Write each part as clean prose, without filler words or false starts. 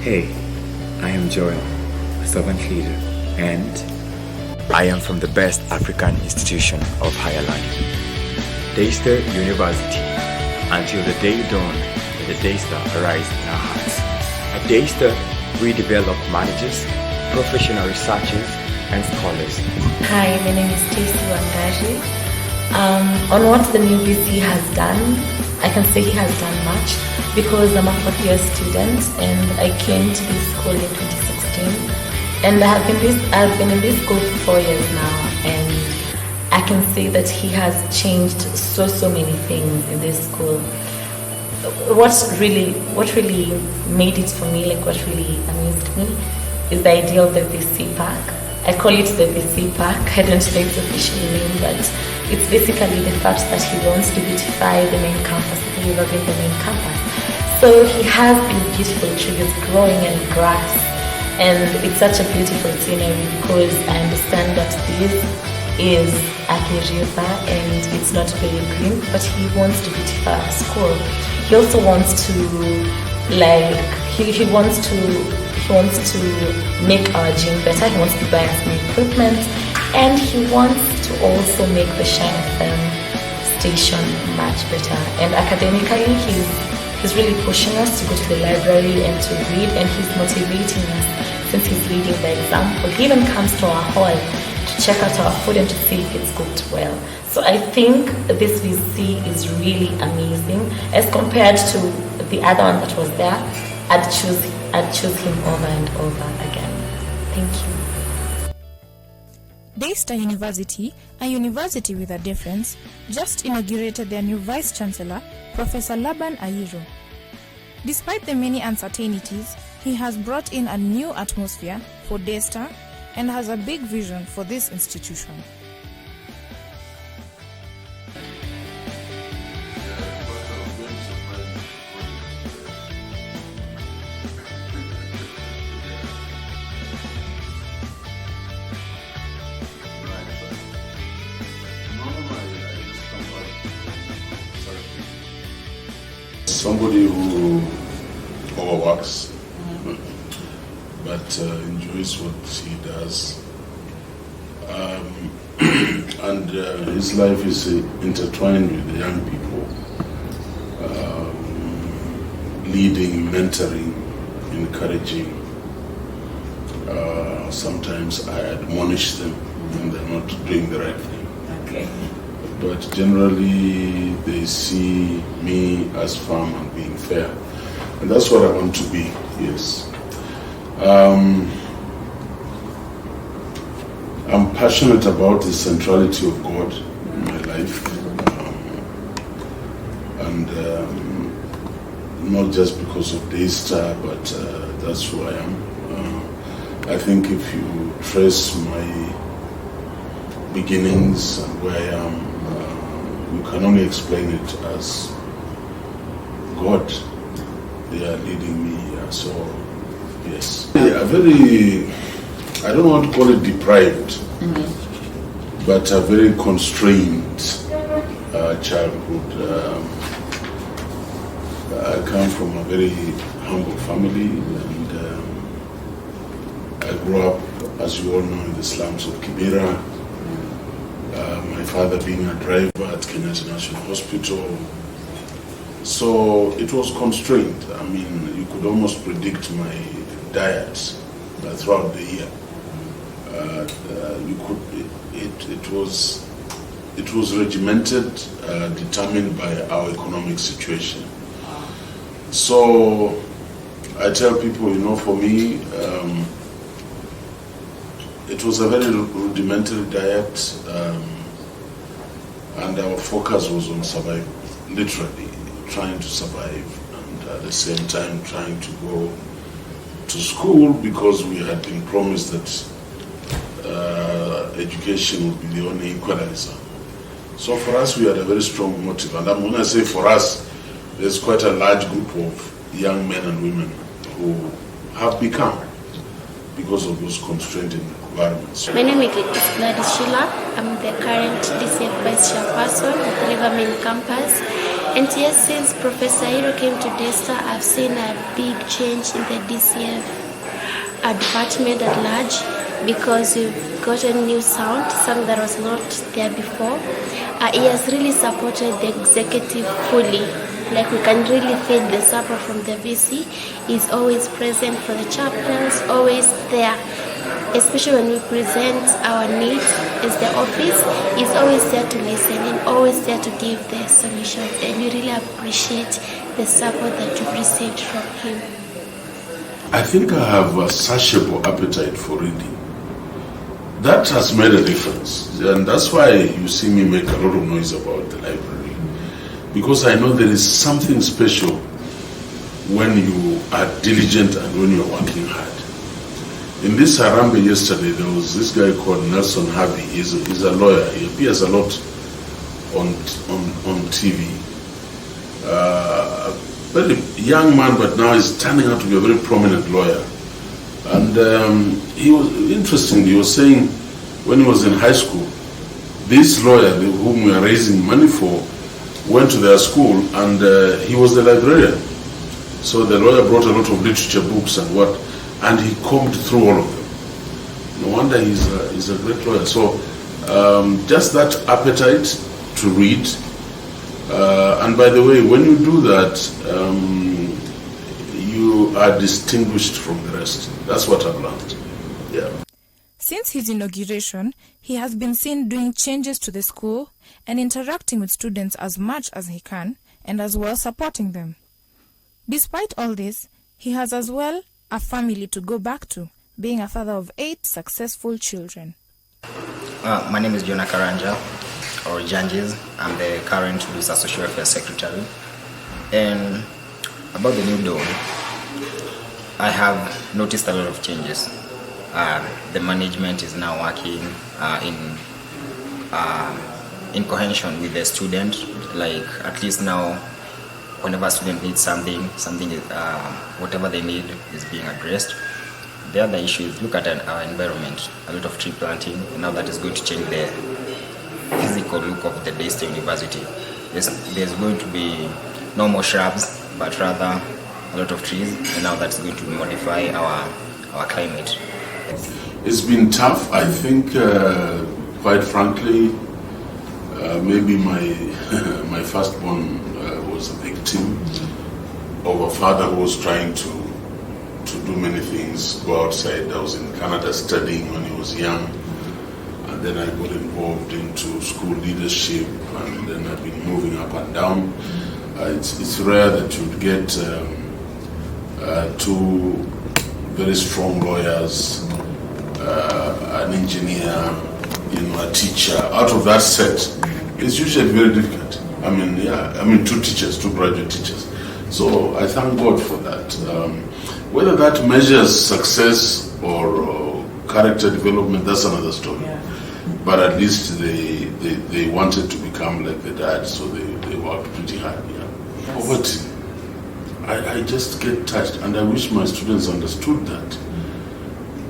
Hey, I am Joel, a servant leader, and I am from the best African institution of higher learning, Daystar University. Until the day dawn, the Daystar arise in our hearts. At Daystar, we develop managers, professional researchers, and scholars. Hi, my name is Stacey Wangari. On what the new VC has done, I can say he has done much because I'm a fourth year student and I came to this school in 2016. And I've been in this school for 4 years now, and I can say that he has changed so many things in this school. What really made it for me, like what really amused me, is the idea of the VC Park. I call it the VC Park. I don't know its official name, but it's basically the fact that he wants to beautify the main campus, reloving the main campus. So he has these beautiful trees growing in grass, and it's such a beautiful scenery because I understand that this is at the river and it's not very green, but he wants to beautify our school. He also wants to he wants to make our gym better. He wants to buy us new equipment, and he wants to also make the Shine FM station much better. And academically, he's really pushing us to go to the library and to read, and he's motivating us since he's leading the example. He even comes to our hall to check out our food and to see if it's cooked well. So I think this VC is really amazing as compared to the other one that was there. I'd choose him over and over again. Thank you. Daystar University, a university with a difference, just inaugurated their new Vice Chancellor, Professor Laban Ayiro. Despite the many uncertainties, he has brought in a new atmosphere for Daystar and has a big vision for this institution. Somebody who overworks but enjoys what he does, and his life is intertwined with the young people, leading, mentoring, encouraging. Sometimes I admonish them when they're not doing the right thing. Okay. But generally they see me as firm and being fair, and that's what I want to be. Yes, I'm passionate about the centrality of God in my life, and not just because of Daystar, but that's who I am. I think if you trace my beginnings and where I am, you can only explain it as God. They are leading me here, so yes. A very, I don't want to call it deprived, but a very constrained childhood. I come from a very humble family, and I grew up, as you all know, in the slums of Kibera. My father being a driver at Kenyatta National Hospital. So it was constrained. I mean, you could almost predict my diet throughout the year. It was regimented, determined by our economic situation. So I tell people, for me, it was a very rudimentary diet, and our focus was on survival, literally trying to survive, and at the same time trying to go to school because we had been promised that education would be the only equalizer. So for us, we had a very strong motive, and when I say for us, there's quite a large group of young men and women who have become, because of those constrained environments. My name is Gladys Sheila. I'm the current DCF Vice Chairperson at River Main Campus. And yes, since Professor Ahiro came to Daystar, I've seen a big change in the DCF department at large, because we've got a new sound that was not there before. He has really supported the executive fully. Like, we can really feel the support from the VC. He's always present for the chaplains, always there. Especially when we present our needs as the office, he's always there to listen and always there to give the solutions. And we really appreciate the support that you've received from him. I think I have a satiable appetite for reading. That has made a difference, and that's why you see me make a lot of noise about the library, because I know there is something special when you are diligent and when you are working hard. In this Harambee yesterday, there was this guy called Nelson Habi. He's a lawyer. He appears a lot on TV. Very young man, but now he's turning out to be a very prominent lawyer. And he was interesting. He was saying when he was in high school, this lawyer whom we are raising money for went to their school, and he was the librarian. So the lawyer brought a lot of literature books and he combed through all of them. No wonder he's a great lawyer. So just that appetite to read. And by the way, when you do that, you are distinguished from the rest. That's what I've learned. Yeah. Since his inauguration, he has been seen doing changes to the school and interacting with students as much as he can, and as well supporting them. Despite all this, he has as well a family to go back to, being a father of 8 successful children. My name is Jonah Karanja, or Janjis. I'm the current Lusa Social Affairs Secretary. And about the new Dawn, I have noticed a lot of changes. The management is now working in cohesion with the student. Like, at least now, whenever a student needs something is, whatever they need is being addressed. The other issue is, look at our environment, a lot of tree planting, and now that is going to change the physical look of the Daystar University. There's going to be no more shrubs, but rather a lot of trees, and now that's going to modify our climate. It's been tough. I think, quite frankly, maybe my firstborn was a victim of a father who was trying to do many things, go outside. I was in Canada studying when he was young, and then I got involved into school leadership, and then I've been moving up and down. It's rare that you'd get 2 very strong lawyers, an engineer, a teacher. Out of that set, it's usually very difficult. I mean 2 teachers, 2 graduate teachers. So I thank God for that. Whether that measures success or character development, that's another story. Yeah. But at least they wanted to become like the dad, so they worked pretty hard. Yeah. Poverty. I just get touched, and I wish my students understood that.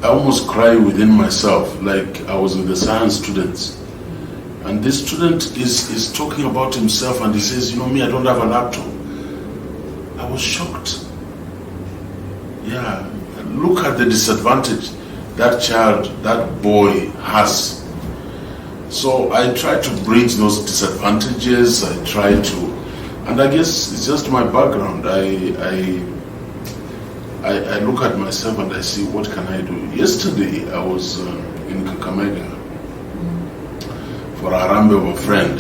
I almost cry within myself, like I was with the science students. And this student is talking about himself, and he says, me, I don't have a laptop. I was shocked. Yeah, look at the disadvantage that child, that boy has. So I try to bridge those disadvantages. I try to, and I guess it's just my background. I look at myself and I see, what can I do? Yesterday I was in Kakamega for a Harambee of a friend.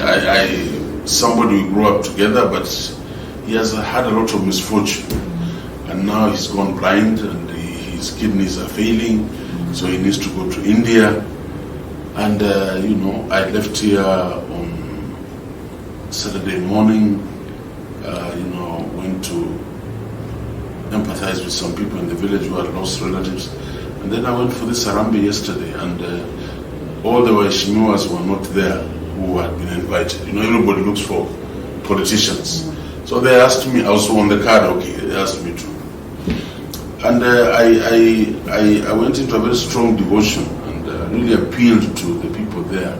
Somebody we grew up together, but he has had a lot of misfortune, and now he's gone blind, and his kidneys are failing, so he needs to go to India. And I left here on Saturday morning. Went to empathize with some people in the village who had lost relatives, and then I went for this Harambee yesterday, and all the Waheshimiwas were not there who had been invited. Everybody looks for politicians. So they asked me, I was on the card, okay, they asked me to. And I went into a very strong devotion and really appealed to the people there.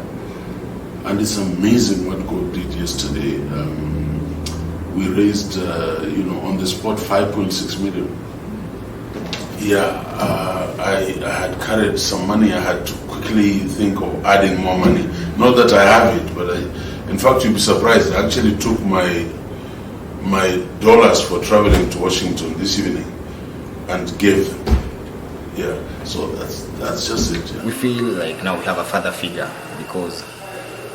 And it's amazing what God did yesterday. we raised, on the spot 5.6 million. Yeah, I had carried some money. I had to quickly think of adding more money. Not that I have it, but in fact, you'll be surprised. I actually took my dollars for traveling to Washington this evening and gave them. Yeah, so that's just it. Yeah. We feel like now we have a father figure because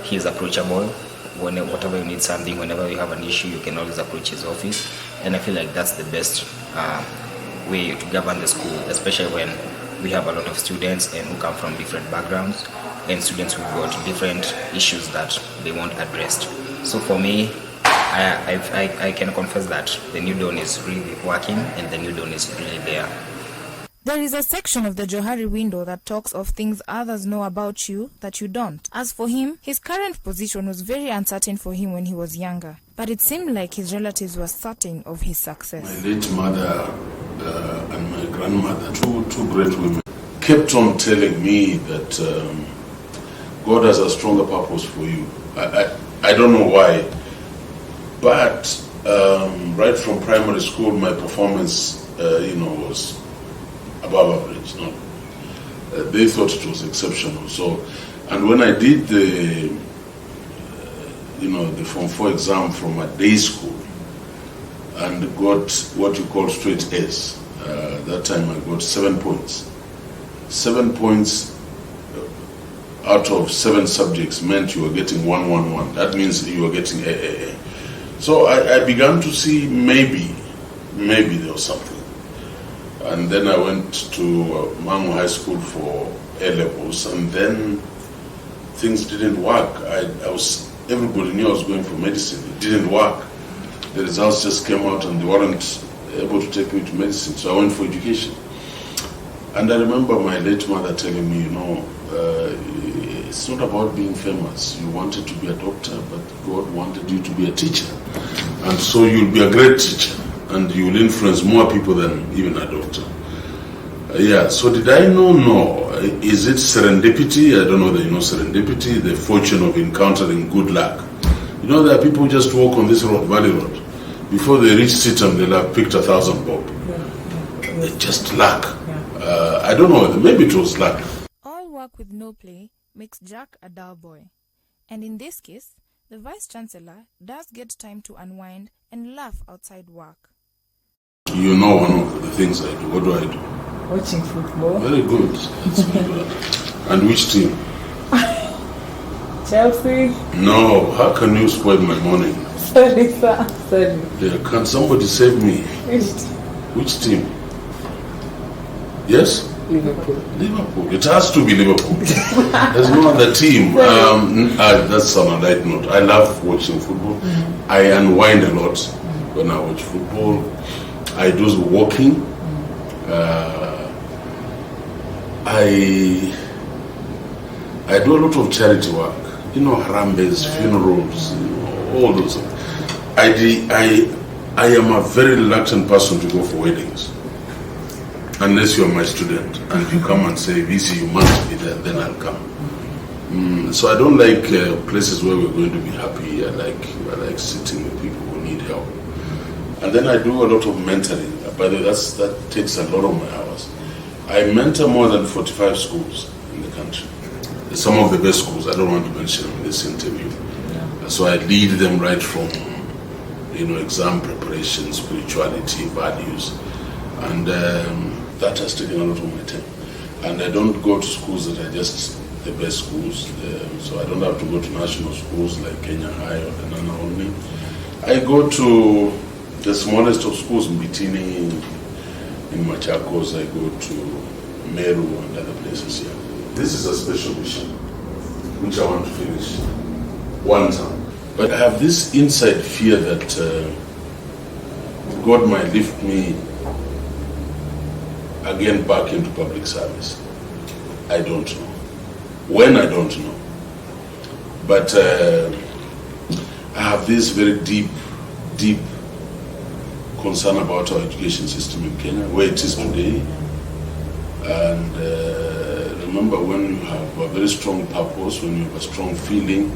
he's approachable. Whatever you need something, whenever you have an issue, you can always approach his office. And I feel like that's the best way to govern the school, especially when we have a lot of students and who come from different backgrounds and students who've got different issues that they want addressed. So for me, I can confess that the new Dawn is really working and the new Dawn is really there. There is a section of the Johari window that talks of things others know about you that you don't. As for him, his current position was very uncertain for him when he was younger, but it seemed like his relatives were certain of his success. My late mother and my grandmother, two great women, kept on telling me that God has a stronger purpose for you. I don't know why, but right from primary school, my performance, was above average. No, they thought it was exceptional. So, and when I did the Form 4 exam from a day school and got what you call straight A's, that time I got 7 points. 7 points out of 7 subjects meant you were getting 111. That means you were getting A. So I began to see maybe there was something. And then I went to Mangu High School for A-levels, and then things didn't work. Everybody knew I was going for medicine. It didn't work. The results just came out and they weren't able to take me to medicine, so I went for education. And I remember my late mother telling me, it's not about being famous. You wanted to be a doctor, but God wanted you to be a teacher. And so you'll be a great teacher, and you'll influence more people than even a doctor. So did I know? No. Is it serendipity? I don't know that you know serendipity, the fortune of encountering good luck. There are people who just walk on this road, Valley Road. Before they reach Sitam, they'll have picked 1,000 bob. Just luck. I don't know, maybe it was luck. All work with no play makes Jack a dull boy. And in this case, the Vice-Chancellor does get time to unwind and laugh outside work. One of the things I do. What do I do? Watching football. Very good. And which team? Chelsea. No, how can you spoil my morning? Sorry, sir. Sorry. Yeah, can somebody save me? Which team? Yes? Liverpool. It has to be Liverpool. There's no other team. That's on a light note. I love watching football. Mm-hmm. I unwind a lot when I watch football. I do walking. I do a lot of charity work. Harambes, funerals, all those things. I am a very reluctant person to go for weddings. Unless you're my student and you come and say, VC, you must be there, then I'll come. So I don't like places where we're going to be happy. I like sitting with people who need help. And then I do a lot of mentoring. By the way, that takes a lot of my hours. I mentor more than 45 schools in the country. Some of the best schools, I don't want to mention in this interview. Yeah. So I lead them right from, exam preparation, spirituality, values. And that has taken a lot of my time. And I don't go to schools that are just the best schools. So I don't have to go to national schools like Kenya High or Kenana only. I go to the smallest of schools, Mbitini, in Machakos. I go to Meru and other places here. This is a special mission, which I want to finish one time. But I have this inside fear that God might lift me again back into public service. I don't know. When, I don't know. But I have this very deep concern about our education system in Kenya, where it is today. And remember, when you have a very strong purpose, when you have a strong feeling,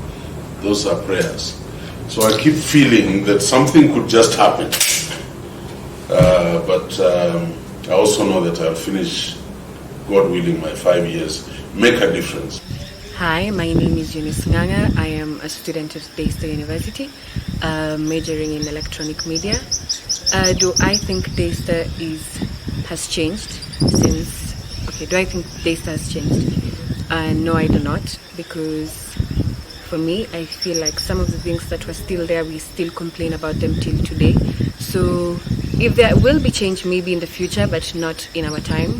those are prayers. So I keep feeling that something could just happen. But I also know that I'll finish, God willing, my 5 years, make a difference. Hi, my name is Eunice Nganga. I am a student at Daystar University, majoring in electronic media. Do I think Daystar has changed since? Okay, do I think Daystar has changed? No, I do not, because for me, I feel like some of the things that were still there, we still complain about them till today. So if there will be change, maybe in the future, but not in our time,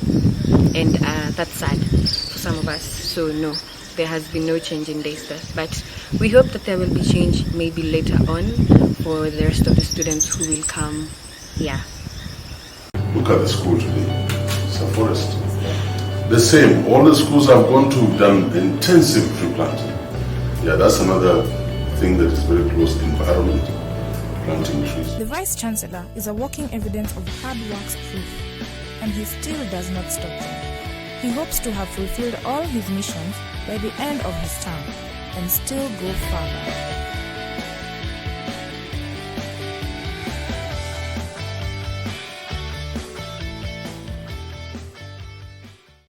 and that's sad for some of us. So no, there has been no change in Daystar, but we hope that there will be change maybe later on for the rest of the students who will come. Yeah. Look at the school today. It's a forest. The same. All the schools I've gone to have done intensive tree planting. Yeah, that's another thing that is very close to the environment, planting trees. The Vice Chancellor is a walking evidence of hard work's proof, and he still does not stop there. He hopes to have fulfilled all his missions by the end of his term and still go further.